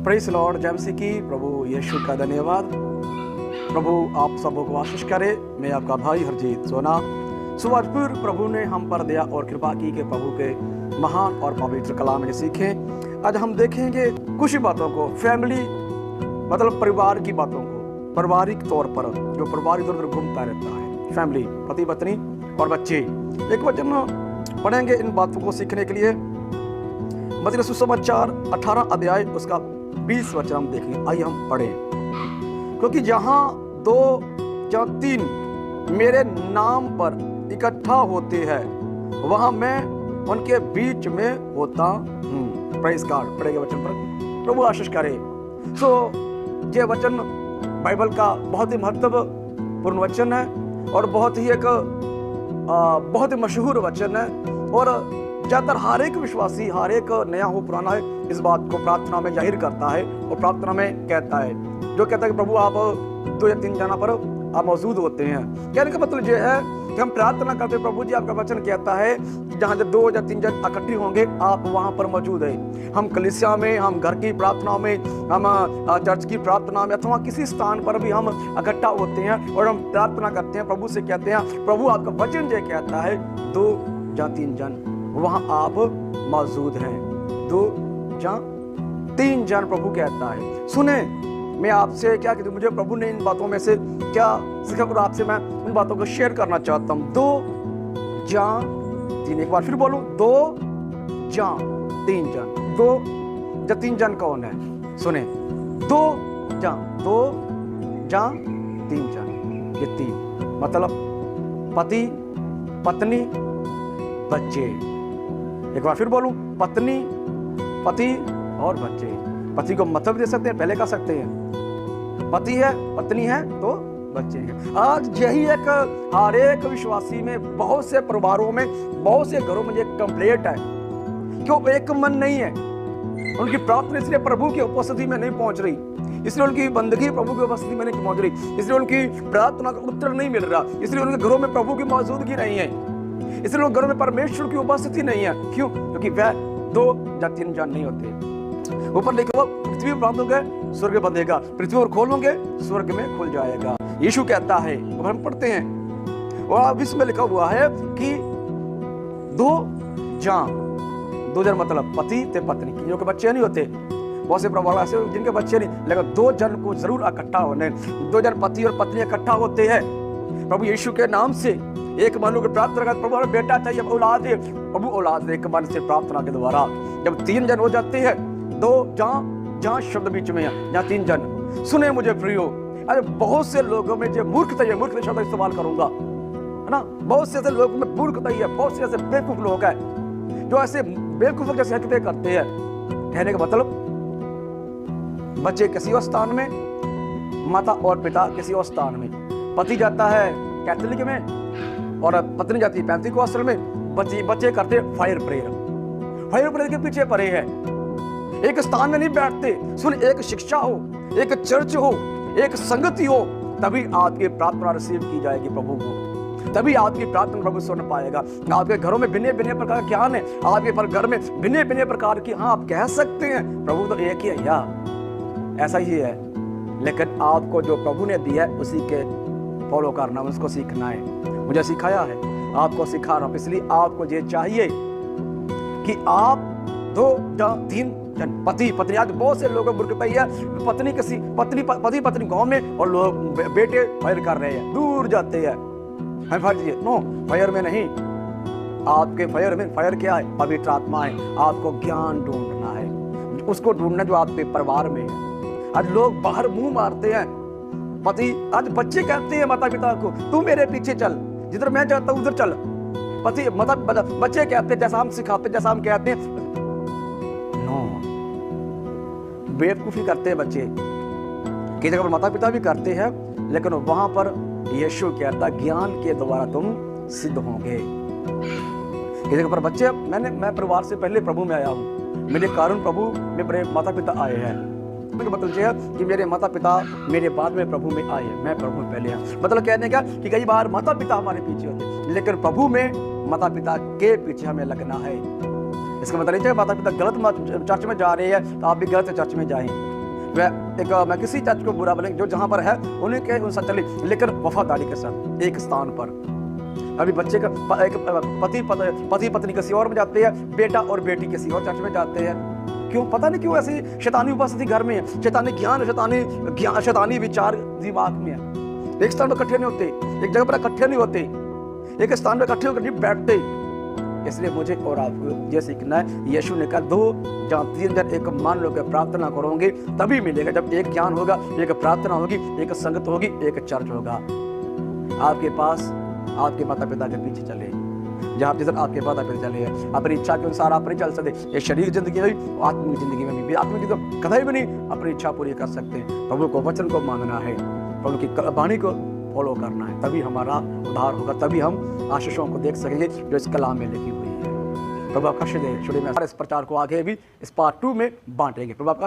Praise Lord, जय मसीह की। प्रभु यीशु का धन्यवाद। प्रभु आप सबों को आशीष करे। मैं आपका भाई हरजीत सोना। सुबह प्रभु ने हम पर दया और कृपा की कि प्रभु के महान और पवित्र कलाम में सीखें। आज हम देखेंगे कुछ बातों को, फैमिली मतलब परिवार की बातों को, पारिवारिक तौर पर जो परिवार इधर उधर घूमता रहता है, फैमिली, पति पत्नी और बच्चे। एक वचन पढ़ेंगे इन बातों को सीखने के लिए। मत्ती सुसमाचार 18 अध्याय उसका 20 वचन हम देखेंगे। आइए हम पढ़ें। क्योंकि जहाँ 2 या 3 मेरे नाम पर इकट्ठा होते हैं, वहां मैं उनके बीच में होता हूँ। Praise God. पढ़ेंगे वचन पर, प्रभु आशीष करे। ये वचन बाइबल का बहुत ही महत्वपूर्ण वचन है और बहुत ही मशहूर वचन है। और ज्यादातर हर एक विश्वासी, हर एक नया हो पुराना है, इस बात को प्रार्थना में जाहिर करता है और प्रार्थना में कहता है, जो कहता है कि प्रभु आप 2 या 3 जगह पर आप मौजूद होते हैं। कहने का मतलब ये है कि हम प्रार्थना करते हैं, प्रभु जी आपका वचन कहता है कि जहाँ 2 या 3 जन इकट्ठे होंगे आप वहां पर मौजूद है। हम कलीसिया में, हम घर की प्रार्थना में, हम चर्च की प्रार्थना में अथवा किसी स्थान पर भी हम इकट्ठा होते हैं और हम प्रार्थना करते हैं, प्रभु से कहते हैं प्रभु आपका वचन ये कहता है 2 या 3 जन वहां आप मौजूद हैं। 2 या 3 जन प्रभु कहता है। सुने, मैं आपसे क्या कहती हूँ, मुझे प्रभु ने इन बातों में से क्या सीखा और आपसे मैं उन बातों को शेयर करना चाहता हूँ। 2 या 3, एक बार फिर बोलूं, 2 या 3 जन। 2 या 3 जन कौन है? सुने, 2 या 3 जन, ये 3 मतलब पति, पत्नी, बच्चे। एक बार फिर बोलूं, पत्नी, पति और बच्चे। पति को मतलब दे सकते हैं, पहले कह सकते हैं पति है, पत्नी है तो बच्चे हैं। आज यही एक हर एक विश्वासी में, बहुत से परिवारों में, बहुत से घरों में ये कंप्लेंट है क्यों एक मन नहीं है। उनकी प्रार्थना इसलिए प्रभु की उपस्थिति में नहीं पहुंच रही, इसलिए उनकी बंदगी प्रभु की उपस्थिति में नहीं पहुंच रही, इसलिए उनकी प्रार्थना का उत्तर नहीं मिल रहा, इसलिए उनके घरों में प्रभु की मौजूदगी नहीं है, इसलिए उनके घरों में परमेश्वर की उपस्थिति नहीं है। क्यों? क्योंकि वह 2 या 3 जन नहीं होते। ऊपर लिखा हुआ, पृथ्वी पर बांधोगे स्वर्ग बंधेगा, पृथ्वी पर खोलोगे स्वर्ग में खुल जाएगा। यीशु कहता है, हम पढ़ते हैं और अब इसमें लिखा हुआ है कि 2 जन मतलब पति ते पत्नी, जो के बच्चे नहीं होते। बहुत से परिवार ऐसे जिनके बच्चे नहीं, लेकिन 2 जन को जरूर इकट्ठा होने, 2 जन पति और पत्नी इकट्ठा होते हैं प्रभु यीशु के नाम से। एक मन होकर प्रार्थना कर, प्रभु हमें बेटा चाहिए, औलाद है, प्रभु औलाद, एक मन से प्रार्थना के द्वारा। जब 3 जन हो जाते हैं, 2 जहाँ शब्द बीच में है, जहाँ 3 जन। सुने मुझे प्रियो, अरे बहुत से लोगों में जो मूर्खता शब्द इस्तेमाल करूंगा, है ना। बहुत से ऐसे लोगों में मूर्खता ही है, बहुत से ऐसे बेवकूफ लोग हैं जो ऐसे बेवकूफ जैसे हरकतें करते हैं। कहने का मतलब, बच्चे किसी और स्थान में, माता और पिता किसी और स्थान में। पति जाता है कैथोलिक में और पत्नी जाती है पेंतीकोस्टल में। बच्चे करते फायर प्रेयर के पीछे पड़े हैं, एक स्थान में नहीं बैठते। सुन, एक शिक्षा हो, एक चर्च हो, एक संगति हो, तभी आपकी प्रार्थना रिसीव की जाएगी प्रभु को, तभी आपकी प्रार्थना प्रभु सुन पाएगा। आपके घरों में भिन्न भिन्न प्रकार के ज्ञान है, आपके पर घर में भिन्न भिन्न प्रकार की, हाँ आप कह सकते हैं प्रभु तो एक ही है, या ऐसा ही है, लेकिन आपको जो प्रभु ने दिया है उसी के फॉलो करना, उसको सीखना है। मुझे सिखाया है, आपको सिखा रहा हूं, इसलिए आपको ये चाहिए कि आप 2 या 3 जन, पति पत्नी। आज बहुत से लोगों को है, पत्नी किसी पति पत्नी गांव में और लोग बेटे फायर कर रहे हैं, दूर जाते हैं। नो, फायर में नहीं, आपके फायर में, फायर क्या है? पवित्र आत्मा है। आपको ज्ञान ढूंढना है, उसको ढूंढना जो आपके परिवार में है। आज लोग बाहर मुंह मारते हैं, पति, आज बच्चे कहते हैं माता पिता को, तू मेरे पीछे चल, जिधर मैं जाता हूं उधर चल। पति बच्चे कहते हैं जैसा हम सिखाते, जैसा हम कहते हैं। नो, बेवकूफी करते हैं बच्चे, की जगह पर माता पिता भी करते हैं, लेकिन वहां पर यीशु कहता ज्ञान के द्वारा तुम सिद्ध होंगे। की जगह पर बच्चे, मैं परिवार से पहले प्रभु में आया हूं, मेरे कारण प्रभु में मेरे माता पिता आए हैं। मतलब यह कि मेरे माता पिता मेरे बाद में प्रभु में आए, मैं प्रभु में पहले आया। मतलब कहने का कि कई बार माता पिता हमारे पीछे होते, लेकिन प्रभु में माता पिता के पीछे हमें लगना है। इसका मतलब नहीं माता पिता गलत चर्च में जा रहे हैं तो आप भी गलत चर्च में जाएं। मैं किसी चर्च को बुरा बोलेंगे, जो जहाँ पर है उन्हीं के उनसे चले, लेकिन वफादारी के साथ एक स्थान पर। अभी बच्चे का एक पति पत्नी किसी और में जाते हैं, बेटा और बेटी किसी और चर्च में जाते हैं। क्यों? पता नहीं क्यों ऐसी शैतानी उपस्थिति घर में है, शैतानी ज्ञान, शैतानी विचार दिमाग में है। एक स्थान पर इकट्ठे नहीं होते, एक जगह पर इकट्ठे नहीं होते, एक स्थान पर इकट्ठे होकर नहीं बैठते। इसलिए मुझे और आपको ये सीखना है, यीशु ने कहा 2 या 3 जन एक मान लो कि प्रार्थना करोगे तभी मिलेगा। जब एक ज्ञान होगा, एक प्रार्थना होगी, एक संगत होगी, एक चर्च होगा। आपके पास आपके माता पिता के पीछे चले, जहाँ जिधर आपके माता पिता चले हैं, अपनी इच्छा के अनुसार आप नहीं चल सकते। ये शरीर जिंदगी में भी, आत्मिक जिंदगी में भी, आत्मिक जिंदगी में कभी भी नहीं अपनी इच्छा पूरी कर सकते। प्रभु को वचन को मानना है, प्रभु की वाणी को फॉलो करना है, तभी हमारा उद्धार होगा, तभी हम आशीषों को देख सकेंगे जो इस कलाम में लिखी हुई है। प्रभु आपका आशीष दे। शुरू में इस प्रचार को आगे भी इस पार्ट 2 में बांटेंगे। प्रभु आपका